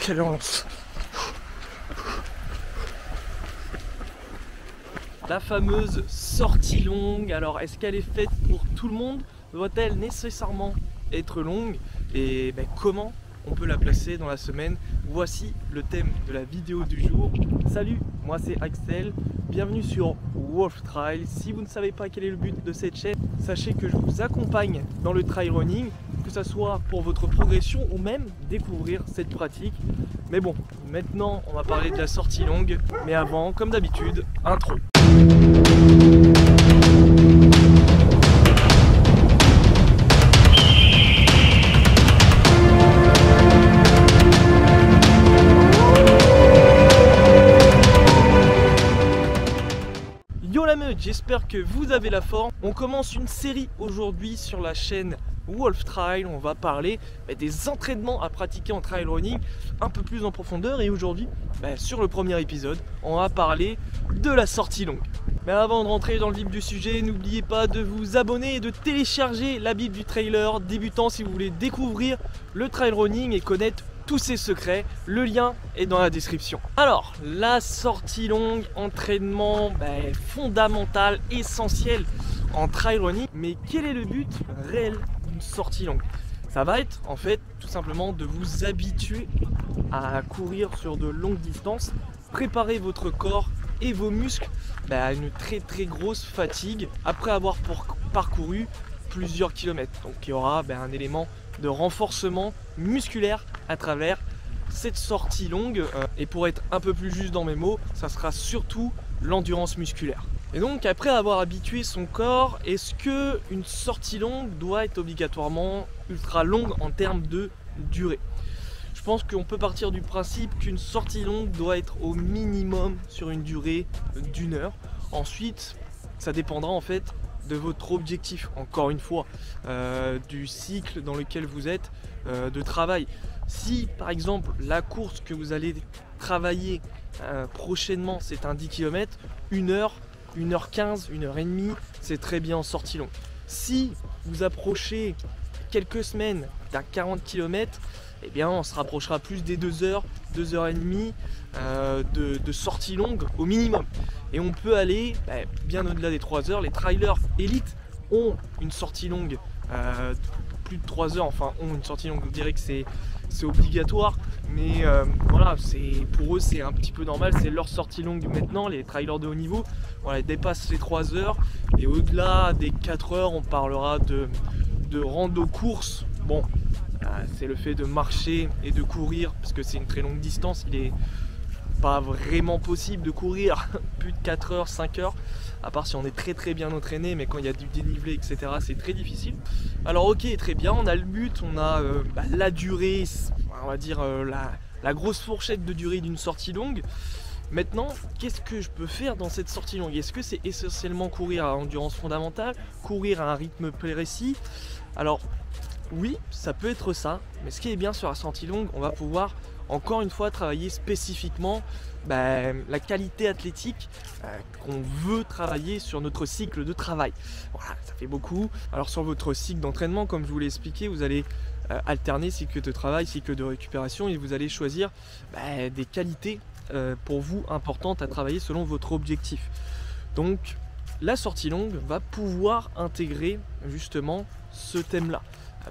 Quelle lance! La fameuse sortie longue, alors est-ce qu'elle est faite pour tout le monde? Doit-elle nécessairement être longue? Et comment on peut la placer dans la semaine? Voici le thème de la vidéo du jour. Salut, moi c'est Axel, bienvenue sur Wolf Trail. Si vous ne savez pas quel est le but de cette chaîne, sachez que je vous accompagne dans le trail running, que ce soit pour votre progression ou même découvrir cette pratique. Mais bon, maintenant on va parler de la sortie longue, mais avant, comme d'habitude, intro. Yo la meute, j'espère que vous avez la forme. On commence une série aujourd'hui sur la chaîne Wolf Trail. On va parler des entraînements à pratiquer en trail running un peu plus en profondeur. Et aujourd'hui, sur le premier épisode, on va parler de la sortie longue. Mais avant de rentrer dans le vif du sujet, n'oubliez pas de vous abonner et de télécharger la Bible du trailer débutant si vous voulez découvrir le trail running et connaître tous ses secrets. Le lien est dans la description. Alors, la sortie longue, entraînement fondamental, essentiel en trail running. Mais quel est le but réel d'une sortie longue? Ça va être en fait tout simplement de vous habituer à courir sur de longues distances, préparer votre corps et vos muscles à une très grosse fatigue après avoir parcouru plusieurs kilomètres. Donc il y aura un élément de renforcement musculaire à travers cette sortie longue. Et pour être un peu plus juste dans mes mots, ça sera surtout l'endurance musculaire. Et donc après avoir habitué son corps, est-ce que une sortie longue doit être obligatoirement ultra longue en termes de durée? Je pense qu'on peut partir du principe qu'une sortie longue doit être au minimum sur une durée d'1 heure. Ensuite, ça dépendra en fait de votre objectif, encore une fois, du cycle dans lequel vous êtes de travail. Si par exemple la course que vous allez travailler prochainement c'est un 10 km, 1 heure, 1h15, 1h30, c'est très bien en sortie longue. Si vous approchez quelques semaines d'un 40 km, eh bien on se rapprochera plus des 2 heures, 2h30 de sortie longue au minimum. Et on peut aller bien au-delà des 3 heures. Les trailers élites ont une sortie longue plus de 3 heures, enfin ont une sortie longue, je dirais que c'est obligatoire, mais voilà, pour eux c'est un petit peu normal, c'est leur sortie longue maintenant. Les trailers de haut niveau, voilà, ils dépassent les 3 heures, et au-delà des 4 heures on parlera de rando course. Bon, c'est le fait de marcher et de courir, parce que c'est une très longue distance. Il est pas vraiment possible de courir plus de 4 heures, 5 heures, à part si on est très bien entraîné, mais quand il y a du dénivelé, etc., c'est très difficile. Alors ok, très bien, on a le but, on a la durée, on va dire la grosse fourchette de durée d'une sortie longue. Maintenant, qu'est-ce que je peux faire dans cette sortie longue? Est-ce que c'est essentiellement courir à endurance fondamentale, courir à un rythme précis? Alors oui, ça peut être ça, mais ce qui est bien sur la sortie longue, on va pouvoir encore une fois travailler spécifiquement la qualité athlétique qu'on veut travailler sur notre cycle de travail. Voilà, ça fait beaucoup. Alors sur votre cycle d'entraînement, comme je vous l'ai expliqué, vous allez alterner cycle de travail, cycle de récupération, et vous allez choisir des qualités pour vous importantes à travailler selon votre objectif. Donc la sortie longue va pouvoir intégrer justement ce thème-là.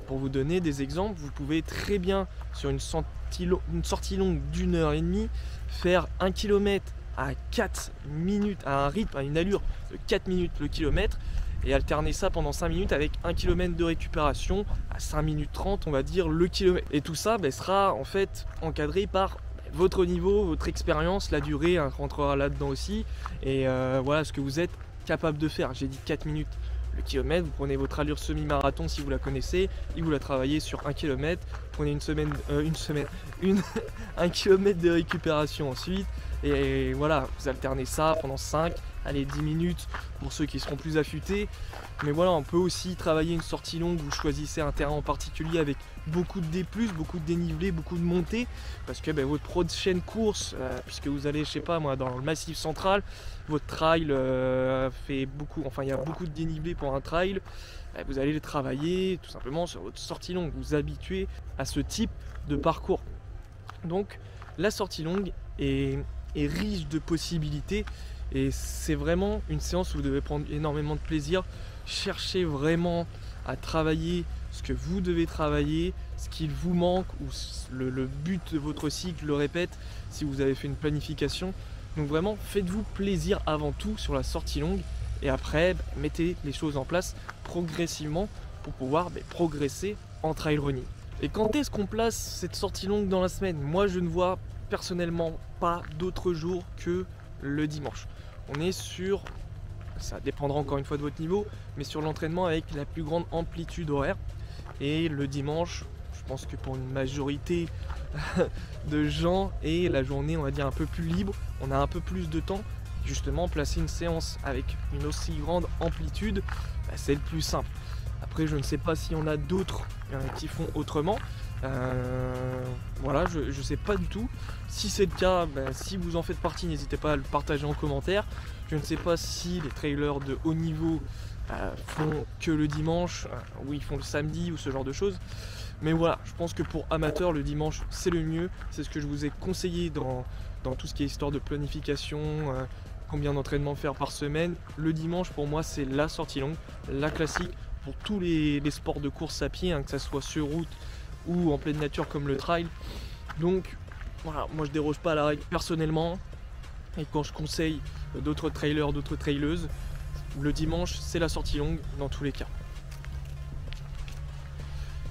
Pour vous donner des exemples, vous pouvez très bien sur une sortie longue d'1 heure et demie faire 1 km à 4 minutes, à un rythme, à une allure de 4 minutes le kilomètre, et alterner ça pendant 5 minutes avec 1 km de récupération à 5 minutes 30, on va dire, le kilomètre. Et tout ça sera en fait encadré par votre niveau, votre expérience, la durée rentrera là-dedans aussi, et voilà ce que vous êtes capable de faire. J'ai dit 4 minutes le kilomètre, vous prenez votre allure semi-marathon si vous la connaissez et vous la travaillez sur 1 km, prenez 1 km de récupération ensuite, et voilà, vous alternez ça pendant 5, allez 10 minutes pour ceux qui seront plus affûtés. Mais voilà, on peut aussi travailler une sortie longue, vous choisissez un terrain en particulier avec beaucoup de D+, beaucoup de dénivelé, beaucoup de montée, parce que votre prochaine course, puisque vous allez, je sais pas moi, dans le Massif central, votre trail fait beaucoup, enfin il y a beaucoup de dénivelé pour un trail, vous allez le travailler tout simplement sur votre sortie longue, vous habituer à ce type de parcours. Donc la sortie longue est riche de possibilités et c'est vraiment une séance où vous devez prendre énormément de plaisir. Cherchez vraiment à travailler ce que vous devez travailler, ce qu'il vous manque ou le but de votre cycle, je le répète, si vous avez fait une planification. Donc vraiment, faites-vous plaisir avant tout sur la sortie longue et après, mettez les choses en place progressivement pour pouvoir progresser en trail running. Et quand est-ce qu'on place cette sortie longue dans la semaine? Moi, je ne vois personnellement pas d'autre jour que le dimanche. On est sur, ça dépendra encore une fois de votre niveau, mais sur l'entraînement avec la plus grande amplitude horaire. Et le dimanche, je pense que pour une majorité de gens, et la journée, on va dire, un peu plus libre, on a un peu plus de temps. Justement, placer une séance avec une aussi grande amplitude, c'est le plus simple. Après, je ne sais pas s'il y en a d'autres qui font autrement. Voilà, je ne sais pas du tout. Si c'est le cas, si vous en faites partie, n'hésitez pas à le partager en commentaire. Je ne sais pas si les trailers de haut niveau font que le dimanche, ou ils font le samedi ou ce genre de choses. Mais voilà, je pense que pour amateurs, le dimanche, c'est le mieux. C'est ce que je vous ai conseillé dans tout ce qui est histoire de planification, combien d'entraînements faire par semaine. Le dimanche, pour moi, c'est la sortie longue, la classique, pour tous les sports de course à pied, que ce soit sur route ou en pleine nature comme le trail. Donc voilà, moi je déroge pas à la règle personnellement, et quand je conseille d'autres trailers, d'autres traileuses, le dimanche c'est la sortie longue dans tous les cas.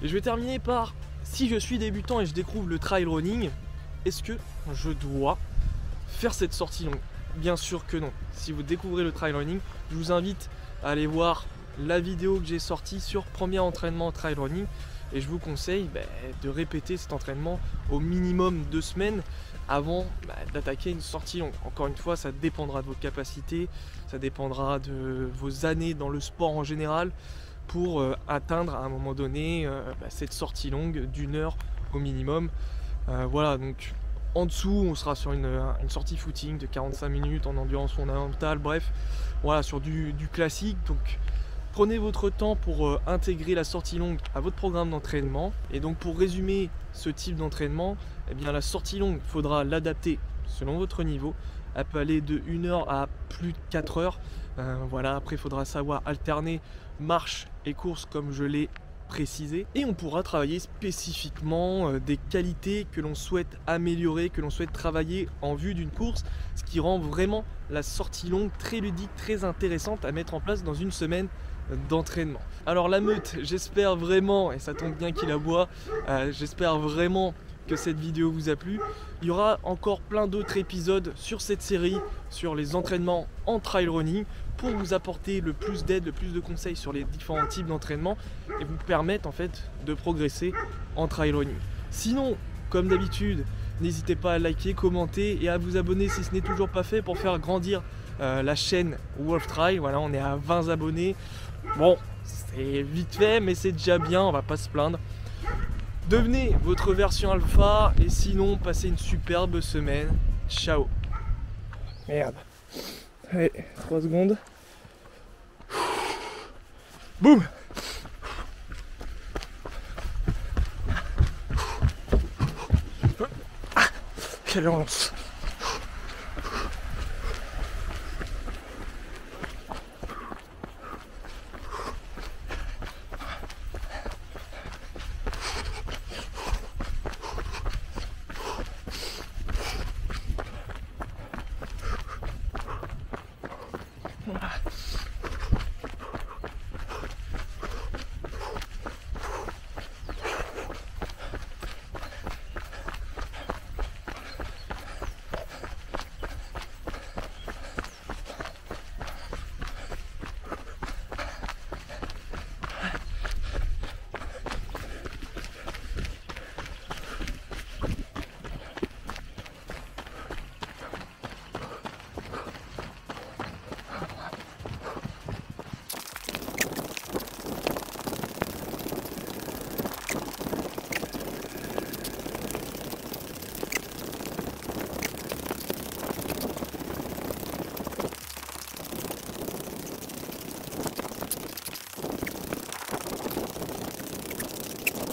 Et je vais terminer par, si je suis débutant et je découvre le trail running, est-ce que je dois faire cette sortie longue? Bien sûr que non. Si vous découvrez le trail running, je vous invite à aller voir la vidéo que j'ai sortie sur premier entraînement trail running, et je vous conseille de répéter cet entraînement au minimum 2 semaines avant d'attaquer une sortie longue. Encore une fois, ça dépendra de vos capacités, ça dépendra de vos années dans le sport en général pour atteindre à un moment donné cette sortie longue d'1 heure au minimum. Voilà, donc en dessous on sera sur une sortie footing de 45 minutes en endurance fondamentale, bref, voilà, sur du classique. Donc prenez votre temps pour intégrer la sortie longue à votre programme d'entraînement. Et donc pour résumer ce type d'entraînement, eh bien la sortie longue, il faudra l'adapter selon votre niveau. Elle peut aller de 1 heure à plus de 4 heures. Voilà, après il faudra savoir alterner marche et course comme je l'ai précisé. Et on pourra travailler spécifiquement des qualités que l'on souhaite améliorer, que l'on souhaite travailler en vue d'une course, ce qui rend vraiment la sortie longue très ludique, très intéressante à mettre en place dans une semaine d'entraînement. Alors la meute, j'espère vraiment, et ça tombe bien qu'il aboie, j'espère vraiment que cette vidéo vous a plu. Il y aura encore plein d'autres épisodes sur cette série, sur les entraînements en trail running, pour vous apporter le plus d'aide, le plus de conseils sur les différents types d'entraînement et vous permettre en fait de progresser en trail running. Sinon, comme d'habitude, n'hésitez pas à liker, commenter et à vous abonner si ce n'est toujours pas fait pour faire grandir la chaîne Wolf Trail. Voilà, on est à 20 abonnés. Bon, c'est vite fait, mais c'est déjà bien, on va pas se plaindre. Devenez votre version alpha et sinon, passez une superbe semaine. Ciao. Merde. Allez, 3 secondes. Boum. Ah, quelle lance.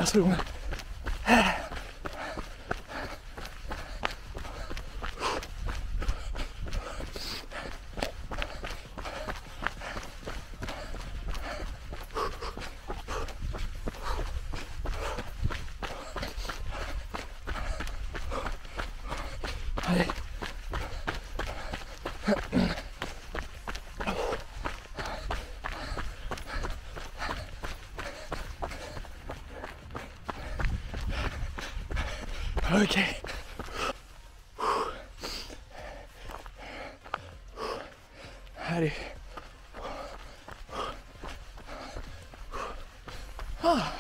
Seconde. Allez. Ok. Allez. Ah.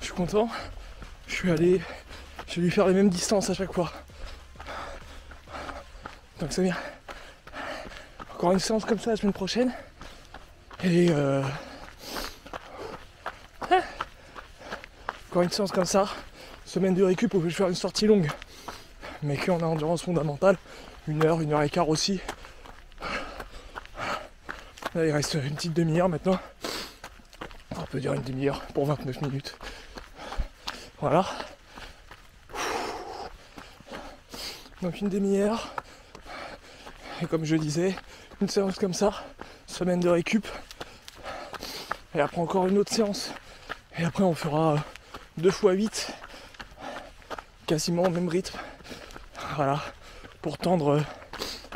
Je suis content. Je vais lui faire les mêmes distances à chaque fois. Donc c'est bien. Encore une séance comme ça la semaine prochaine. Et encore une séance comme ça. Semaine de récup où je vais faire une sortie longue. Mais qu'on a endurance fondamentale. 1 heure, 1 heure et quart aussi. Là, il reste une petite demi-heure maintenant. On peut dire une demi-heure pour 29 minutes. Voilà. Donc une demi-heure. Et comme je disais, une séance comme ça. Semaine de récup. Et après encore une autre séance. Et après on fera 2 x 8. Quasiment au même rythme. Voilà. Pour tendre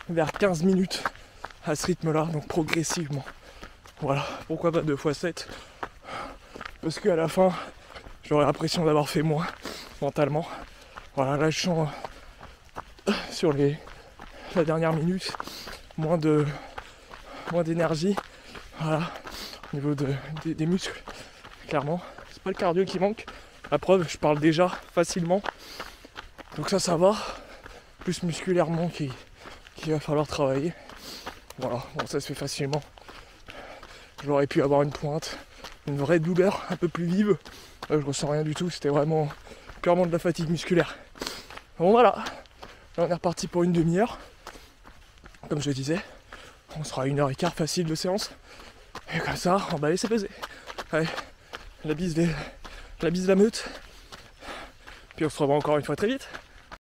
vers 15 minutes à ce rythme-là. Donc progressivement. Voilà. Pourquoi pas 2 x 7 ? Parce qu'à la fin, j'aurai l'impression d'avoir fait moins mentalement. Voilà, là je sens sur la dernière minute moins d'énergie. Voilà, au niveau des muscles, clairement. C'est pas le cardio qui manque. La preuve, je parle déjà facilement. Donc ça va. Plus musculairement qu'il va falloir travailler. Voilà, bon ça se fait facilement. J'aurais pu avoir une pointe. Une vraie douleur un peu plus vive. Là je ressens rien du tout, c'était vraiment purement de la fatigue musculaire. Bon voilà, là on est reparti pour une demi-heure. Comme je disais, on sera 1 heure et quart facile de séance. Et comme ça, emballé c'est pesé. Allez, la bise de la meute. Puis on se revoit encore une fois très vite.